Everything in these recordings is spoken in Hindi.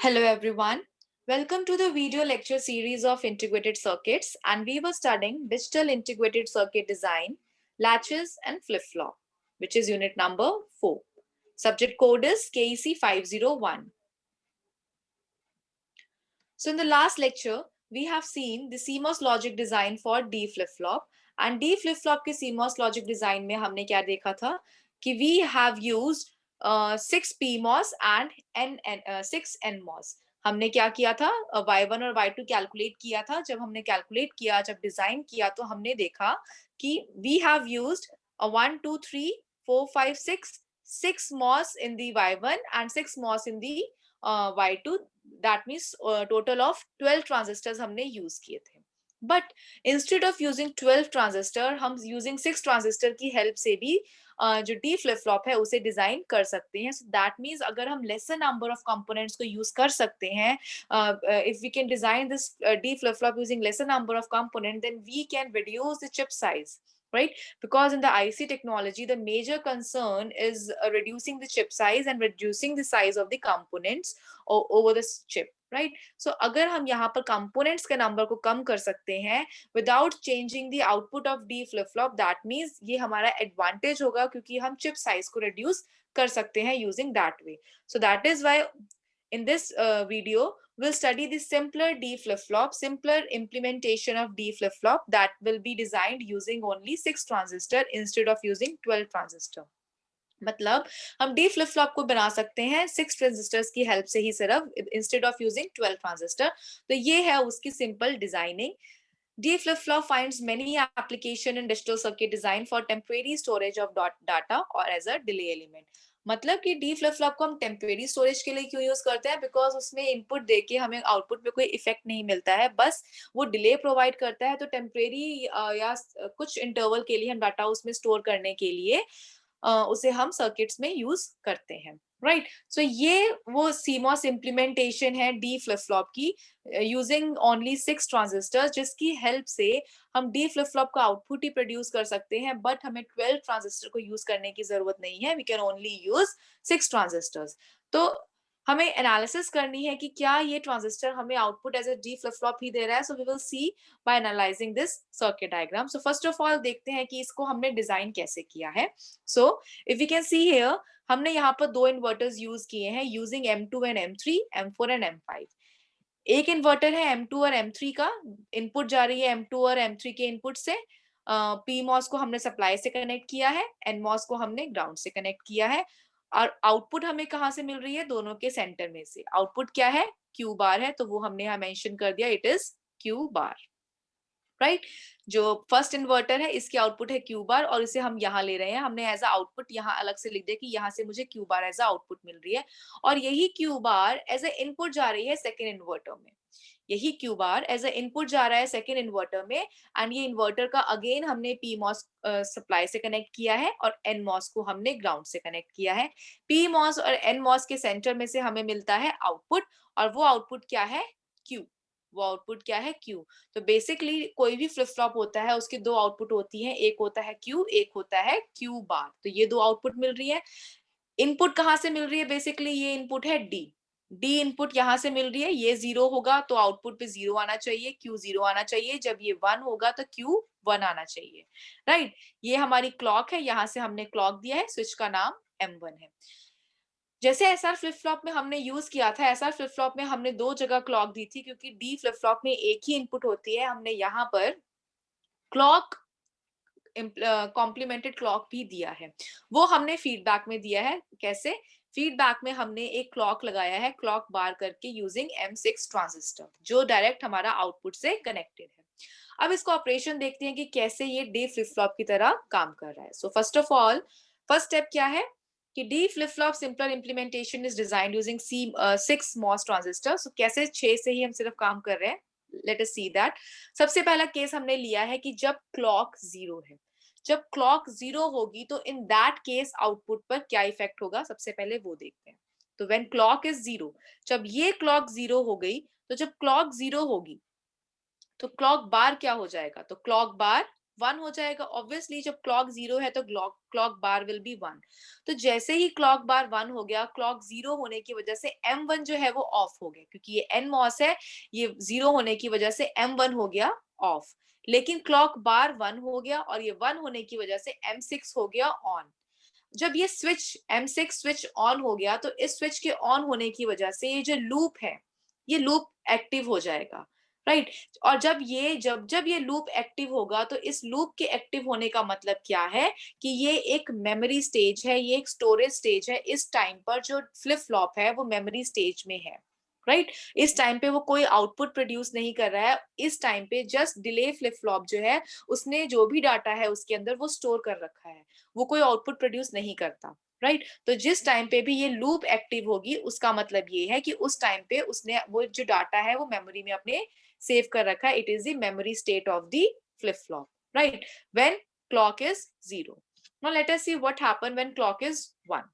Hello everyone. Welcome to the video lecture series of integrated circuits, and we were studying digital integrated circuit design, latches and flip-flop, which is unit number 4. Subject code is KEC 501. So in the last lecture, we have seen the CMOS logic design for D flip-flop, and D flip-flop के CMOS logic design में हमने क्या देखा था कि we have used 6 PMOS and 6 NMOS. हमने क्या किया था, y1 और y2 कैलकुलेट किया था. जब हमने कैलकुलेट किया, जब डिजाइन किया, तो हमने देखा कि we have used 1 2 3 4 5 6 MOS in the y1 and 6 MOS in the y2. That means total of 12 transistors हमने यूज किए थे. But instead of using 12 transistor, हम यूजिंग 6 ट्रांजिस्टर की हेल्प से भी जो डी फ्लिप फ्लॉप है उसे डिजाइन कर सकते हैं. सो दैट मीन्स अगर हम लेसर नंबर ऑफ कंपोनेंट्स को यूज कर सकते हैं, if we can design this D flip flop using lesser number of component, then we can reduce the chip size, right? Because in the IC technology, the major concern is reducing the chip size and reducing the size of the components over the chip, right? So अगर हम यहाँ पर components के number को कम कर सकते हैं without changing the output of D flip flop, that means ये हमारा advantage होगा, क्योंकि हम chip size को reduce कर सकते हैं using that way. So that is why in this video, we'll study the simpler D flip-flop, simpler implementation of D flip-flop that will be designed using only 6 transistor instead of using 12 transistor. मतलब हम डी फ्लिप फ्लॉप को बना सकते हैं 6 ट्रांजिस्टर्स की हेल्प से ही सिर्फ, इंस्टेड ऑफ यूजिंग 12 ट्रांजिस्टर. तो ये है उसकी simple designing. D flip-flop finds many application in digital circuit design for temporary storage of data or as a delay element. मतलब कि डी फ्लिप फ्लॉप को हम टेम्परेरी स्टोरेज के लिए क्यों यूज करते हैं? बिकॉज उसमें इनपुट देके हमें आउटपुट पे कोई इफेक्ट नहीं मिलता है, बस वो डिले प्रोवाइड करता है. तो टेम्परेरी या कुछ इंटरवल के लिए हम डाटा उसमें स्टोर करने के लिए उसे हम सर्किट्स में यूज करते हैं, राइट? सो ये वो सीमॉस इम्प्लीमेंटेशन है डी फ्लिप फ्लॉप की, यूजिंग ओनली 6 ट्रांजिस्टर्स, जिसकी हेल्प से हम डी फ्लिप फ्लॉप का आउटपुट ही प्रोड्यूस कर सकते हैं, बट हमें 12 ट्रांजिस्टर को यूज करने की जरूरत नहीं है. We can only use 6 transistors. तो हमें एनालिसिस करनी है कि क्या ये ट्रांजिस्टर हमें output as a D flip flop ही दे रहा है. So we will see by analysing this circuit diagram. So first of all देखते हैं कि इसको हमने डिजाइन कैसे किया है. So if you can see here, हमने यहाँ पर 2 इन्वर्टर्स यूज किए हैं using M2 and M3, M4 and M5. एक इन्वर्टर है M2 और M3 का, इनपुट जा रही है M2 और M3 के इनपुट से. PMOS को हमने सप्लाई से कनेक्ट किया है, NMOS को हमने ग्राउंड से कनेक्ट किया है. और आउटपुट हमें कहां से मिल रही है? दोनों के सेंटर में से. आउटपुट क्या है? Q बार है, तो वो हमने यहाँ मेंशन कर दिया, it is Q bar, right? जो फर्स्ट इन्वर्टर है इसकी आउटपुट है Q बार, और इसे हम यहाँ ले रहे हैं. हमने एज अ आउटपुट यहाँ अलग से लिख दिया कि यहाँ से मुझे Q bar as a output मिल रही है, और यही Q bar as a input जा रही है सेकेंड इन्वर्टर में. यही Q bar as a input जा रहा है सेकेंड इन्वर्टर में, एंड ये इन्वर्टर का अगेन हमने PMOS सप्लाई से कनेक्ट किया है, और NMOS को हमने ग्राउंड से कनेक्ट किया है. PMOS और NMOS के सेंटर में से हमें मिलता है आउटपुट, और वो आउटपुट क्या है? Q. वो आउटपुट क्या है? Q. तो बेसिकली कोई भी फ्लिप फ्लॉप होता है उसकी 2 आउटपुट होती हैं, एक होता है Q, एक होता है Q बार. तो ये 2 आउटपुट मिल रही है. इनपुट कहां से मिल रही है? बेसिकली ये इनपुट है डी इनपुट यहां से मिल रही है. ये 0 होगा तो आउटपुट पे 0 आना चाहिए, Q 0 आना चाहिए. जब ये 1 होगा तो Q 1 आना चाहिए, राइट? ये हमारी क्लॉक है, यहां से हमने क्लॉक दिया है, स्विच का नाम M1 है. जैसे एसआर फ्लिप फ्लॉप में हमने यूज किया था, एसआर फ्लिप फ्लॉप में हमने 2 जगह क्लॉक दी थी, क्योंकि डी फ्लिप फ्लॉप में एक ही इनपुट होती है. हमने यहाँ पर क्लॉक कॉम्प्लीमेंटेड क्लॉक भी दिया है. वो हमने फीडबैक में दिया है. कैसे? फीडबैक में हमने एक क्लॉक लगाया है, क्लॉक बार करके, यूजिंग M6 ट्रांजिस्टर, जो डायरेक्ट हमारा आउटपुट से कनेक्टेड है. अब इसको ऑपरेशन देखते हैं कि कैसे ये डी फ्लिप फ्लॉप की तरह काम कर रहा है. So first of all, first step क्या है कि D flip flop simpler implementation is designed using 6 MOS transistor. सो कैसे 6 से ही हम सिर्फ काम कर रहे हैं, लेट अस सी दैट. सबसे पहला केस हमने लिया है कि जब क्लॉक 0 है. जब क्लॉक 0 होगी तो इन दैट केस आउटपुट पर क्या इफेक्ट होगा, सबसे पहले वो देखते हैं. तो व्हेन क्लॉक इज 0, जब ये क्लॉक 0 हो गई, तो जब क्लॉक 0 होगी तो क्लॉक बार क्या हो जाएगा? तो क्लॉक बार 1 हो जाएगा ऑब्वियसली, जब क्लॉक 0 है तो क्लॉक बार विल बी 1। तो जैसे ही क्लॉक बार 1 हो गया, क्लॉक 0 होने की वजह से M1 जो है वो ऑफ हो गया, क्योंकि ये NMOS है, ये 0 होने की वजह से M1 हो गया ऑफ। लेकिन क्लॉक बार 1 हो गया और ये 1 होने की वजह से M6 हो गया ऑन। जब ये स्विच M6 स्विच ऑन हो गया तो इस स्विच के ऑन होने की वजह से ये जो लूप है, ये लूप एक्टिव हो जाएगा, राइट। और जब ये लूप एक्टिव होगा तो इस लूप के एक्टिव होने का मतलब क्या है कि ये एक मेमोरी स्टेज है, ये एक स्टोरेज स्टेज है। इस टाइम पर जो फ्लिप फ्लॉप है वो मेमोरी स्टेज में है, राइट। इस टाइम पे वो कोई आउटपुट प्रोड्यूस नहीं कर रहा है, इस टाइम पे जस्ट डिले फ्लिप फ्लॉप जो है उसने जो भी डाटा है उसके अंदर वो स्टोर कर रखा है, वो कोई आउटपुट प्रोड्यूस नहीं करता, राइट। तो जिस टाइम पे भी ये लूप एक्टिव होगी उसका मतलब ये है कि उस टाइम पे उसने वो जो डाटा है वो मेमोरी में अपने सेव कर रखा है। It is the memory state of the flip flop, right, when clock is 0। Now let us see what happen when clock is 1।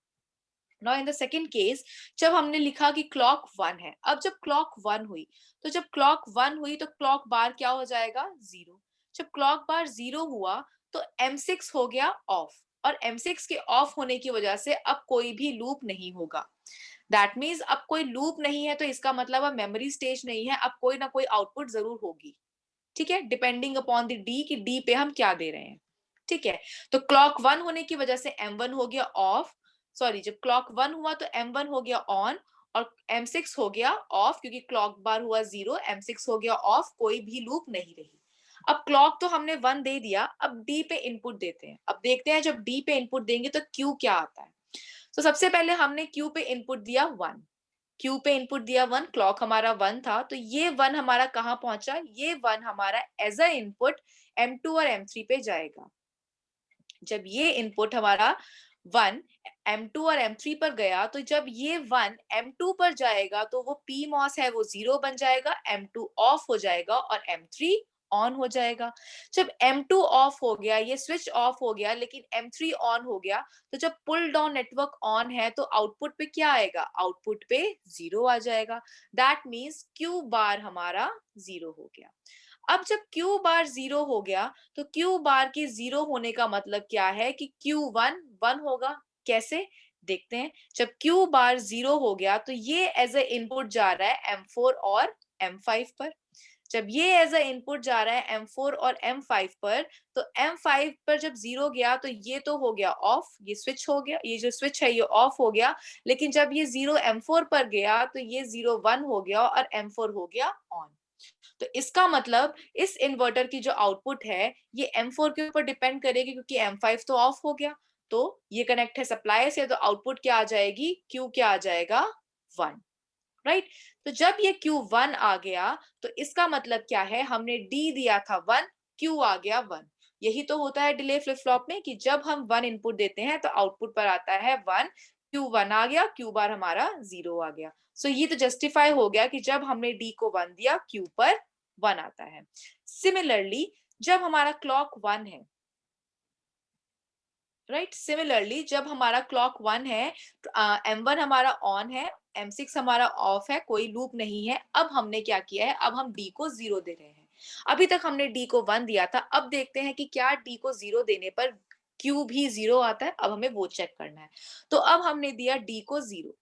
Now in the second case, जब हमने लिखा कि क्लॉक 1 है, अब जब क्लॉक 1 हुई, तो जब क्लॉक 1 हुई तो क्लॉक बार क्या हो जाएगा 0। जब क्लॉक बार 0 हुआ तो M6 हो गया ऑफ, और M6 के ऑफ होने की वजह से अब कोई भी लूप नहीं होगा। दैट मीन्स अब कोई लूप नहीं है तो इसका मतलब अब मेमोरी स्टेज नहीं है, अब कोई ना कोई आउटपुट जरूर होगी, ठीक है, डिपेंडिंग अपॉन द डी कि डी पे हम क्या दे रहे हैं, ठीक है। तो क्लॉक 1 होने की वजह से M1 हो गया ऑफ, सॉरी, जब क्लॉक 1 हुआ तो M1 हो गया ऑन और M6 हो गया ऑफ, क्योंकि क्लॉक बार हुआ 0, M6 हो गया ऑफ, कोई भी लूप नहीं रही। अब क्लॉक तो हमने 1 दे दिया, अब डी पे इनपुट देते हैं। अब देखते हैं जब डी पे इनपुट देंगे तो क्यू क्या आता है। तो सबसे पहले हमने क्यू पे इनपुट दिया 1, क्यू पे इनपुट दिया 1, क्लॉक हमारा 1 था, तो ये 1 हमारा कहाँ पहुंचा, ये 1 हमारा एज अ इनपुट M2 और M3 पे जाएगा। जब ये इनपुट हमारा 1 M2 और M3 पर गया, तो जब ये 1 M2 पर जाएगा तो वो PMOS है वो 0 बन जाएगा, M2 ऑफ हो जाएगा और M3 ऑन हो जाएगा। जब M2 ऑफ हो गया, ये स्विच ऑफ हो गया, लेकिन M3 ऑन हो गया, तो जब पुल डाउन नेटवर्क ऑन है तो आउटपुट पे क्या आएगा, आउटपुट पे 0 आ जाएगा। दैट मीन्स Q बार हमारा 0 हो गया। अब जब Q बार 0 हो गया तो Q बार के 0 होने का मतलब क्या है कि Q1 1 होगा। कैसे, देखते हैं। जब Q बार 0 हो गया तो ये एज ए इनपुट जा रहा है M4 और M5 पर। जब ये एज अ इनपुट जा रहा है M4 और M5 पर, तो M5 पर जब 0 गया तो ये तो हो गया ऑफ, ये स्विच हो गया, ये जो स्विच है ये ऑफ हो गया। लेकिन जब ये 0 M4 पर गया तो ये 0 1 हो गया और M4 हो गया ऑन। तो इसका मतलब इस इन्वर्टर की जो आउटपुट है ये M4 के ऊपर डिपेंड करेगी, क्योंकि M5 तो ऑफ हो गया। तो ये कनेक्ट है सप्लाई से, तो आउटपुट क्या आ जाएगी, Q क्या आ जाएगा 1, राइट। तो जब ये Q1 आ गया तो इसका मतलब क्या है, हमने D दिया था 1, Q आ गया 1। यही तो होता है डिले फ्लिप फ्लॉप में कि जब हम 1 इनपुट देते हैं तो आउटपुट पर आता है 1, Q1 आ गया, Q बार हमारा 0 आ गया। सो ये तो जस्टिफाई हो गया कि जब हमने D को 1 दिया Q पर 1 आता है। सिमिलरली जब हमारा क्लॉक 1 है, राइट, सिमिलरली जब हमारा क्लॉक 1 है, M1 हमारा ऑन है, M6 हमारा ऑफ है, कोई लूप नहीं है। अब हमने क्या किया है, अब हम D को 0 दे रहे हैं। अभी तक हमने D को 1 दिया था, अब देखते हैं कि क्या D को 0 देने पर Q भी 0 आता है। अब हमें वो चेक करना है। तो अब हमने दिया D को 0।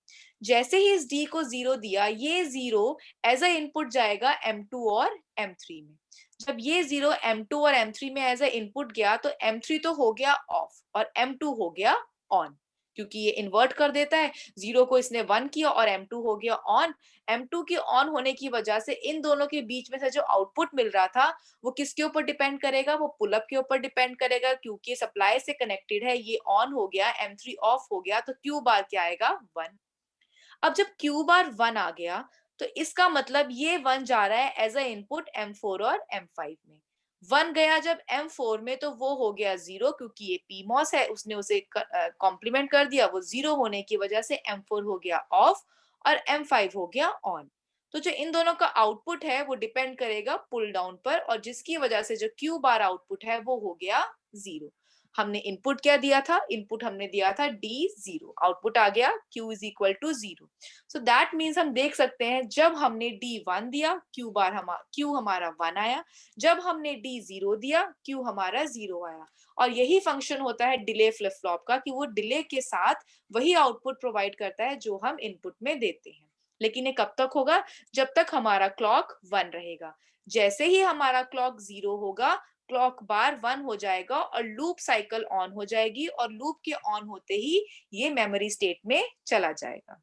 जैसे ही इस D को 0 दिया, ये 0 एज अ इनपुट जाएगा M2 और M3 में। जब ये 0 M2 और M3 में एज अ इनपुट गया तो M3 तो हो गया ऑफ और M2 हो गया ऑन, क्योंकि ये इन्वर्ट कर देता है। 0 को इसने 1 किया और M2 हो गया ऑन। M2 के ऑन होने की वजह से इन दोनों के बीच में से जो आउटपुट मिल रहा था वो किसके ऊपर डिपेंड करेगा, वो पुल अप के ऊपर डिपेंड करेगा, क्योंकि सप्लाई से कनेक्टेड है। ये ऑन हो गया, M3 ऑफ हो गया, तो Q बार क्या आएगा 1। अब जब Q बार 1 आ गया तो इसका मतलब ये 1 जा रहा है एज अ इनपुट M4 और M5 में। 1 गया जब M4 में तो वो हो गया 0, क्योंकि ये PMOS है, उसने उसे कॉम्प्लीमेंट कर दिया। वो 0 होने की वजह से M4 हो गया ऑफ और M5 हो गया ऑन। तो जो इन दोनों का आउटपुट है वो डिपेंड करेगा पुल डाउन पर, और जिसकी वजह से जो Q बार आउटपुट है वो हो गया 0। हमने इनपुट क्या दिया था, इनपुट हमने दिया था D0, आउटपुट आ गया Q is equal to 0। So that means हम देख सकते हैं जब हमने D1 दिया Q हमारा 1 आया, जब हमने D0 दिया Q हमारा 0 आया। और यही फंक्शन होता है डिले फ्लिप फ्लॉप का, कि वो डिले के साथ वही आउटपुट प्रोवाइड करता है जो हम इनपुट में देते हैं। लेकिन ये कब तक होगा, जब तक हमारा क्लॉक 1 रहेगा। जैसे ही हमारा क्लॉक 0 होगा, क्लॉक बार 1 हो जाएगा और लूप साइकिल ऑन हो जाएगी, और लूप के ऑन होते ही ये मेमोरी स्टेट में चला जाएगा,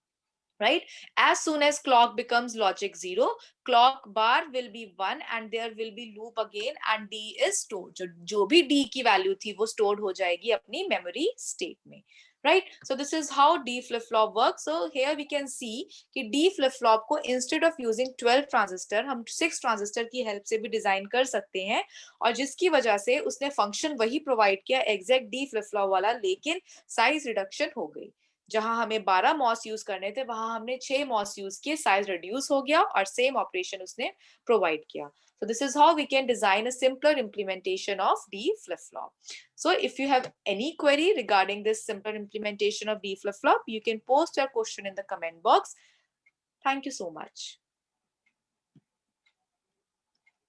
right? As soon as clock becomes logic 0, clock bar will be 1 and there will be loop again and D is stored. जो भी D की वैल्यू थी वो stored हो जाएगी अपनी memory state में, right? So this is how D flip flop works. So here we can see कि D flip flop को instead of using 12 transistor हम 6 transistor की help से भी डिजाइन कर सकते हैं, और जिसकी वजह से उसने फंक्शन वही प्रोवाइड किया एग्जैक्ट D flip flop वाला, लेकिन साइज रिडक्शन हो गई। जहां हमें 12 मॉस यूज करने थे वहां हमने 6 मॉस यूज किए, साइज रिड्यूस हो गया और सेम ऑपरेशन उसने प्रोवाइड किया। So this is how we can design a simpler implementation of D flip flop. So if you have any query regarding this simpler implementation of D flip flop, you can post your question in the comment box. Thank you so much.